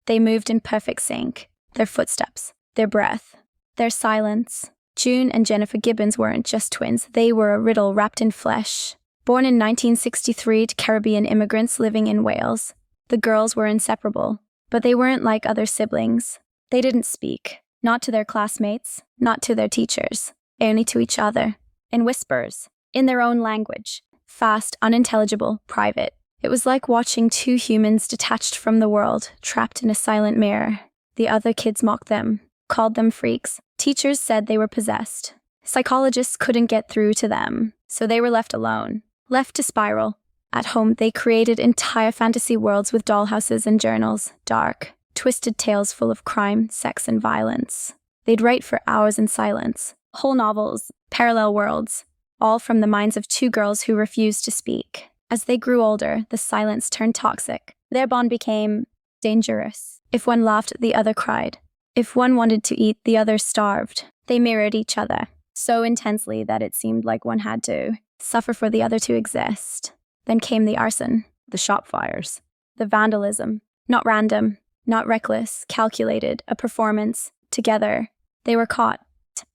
They moved in perfect sync. Their footsteps, their breath, their silence. June and Jennifer Gibbons weren't just twins, they were a riddle wrapped in flesh. Born in 1963 to Caribbean immigrants living in Wales, the girls were inseparable. But they weren't like other siblings. They didn't speak, not to their classmates, not to their teachers, only to each other, in whispers, in their own language, fast, unintelligible, private. It was like watching two humans detached from the world, trapped in a silent mirror. The other kids mocked them, called them freaks. Teachers said they were possessed. Psychologists couldn't get through to them, so they were left alone, left to spiral. At home, they created entire fantasy worlds with dollhouses and journals, dark, twisted tales full of crime, sex, and violence. They'd write for hours in silence, whole novels, parallel worlds, all from the minds of two girls who refused to speak. As they grew older, the silence turned toxic. Their bond became dangerous. If one laughed, the other cried. If one wanted to eat, the other starved. They mirrored each other so intensely that it seemed like one had to suffer for the other to exist. Then came the arson, the shop fires, the vandalism. Not random, not reckless, calculated, a performance. Together, they were caught,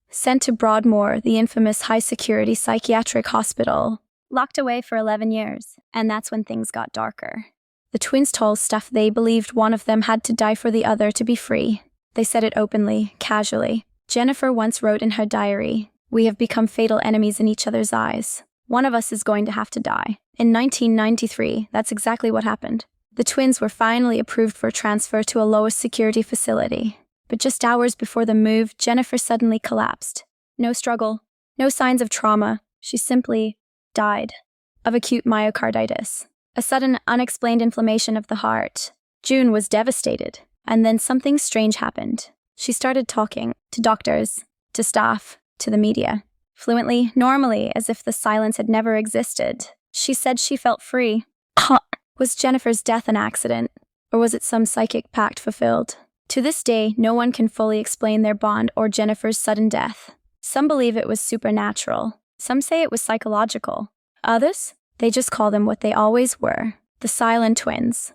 sent to Broadmoor, the infamous high-security psychiatric hospital, locked away for 11 years. And that's when things got darker. The twins told stuff they believed one of them had to die for the other to be free. They said it openly, casually. Jennifer once wrote in her diary, "We have become fatal enemies in each other's eyes. One of us is going to have to die." In 1993, that's exactly what happened. The twins were finally approved for transfer to a lowest security facility. But just hours before the move, Jennifer suddenly collapsed. No struggle, no signs of trauma. She simply died of acute myocarditis, a sudden unexplained inflammation of the heart. June was devastated, and then something strange happened. She started talking to doctors, to staff, to the media, fluently, normally, as if the silence had never existed. She said she felt free. Was Jennifer's death an accident, or was it some psychic pact fulfilled? To this day, no one can fully explain their bond or Jennifer's sudden death. Some believe it was supernatural. Some say it was psychological. Others? They just call them what they always were, the silent twins.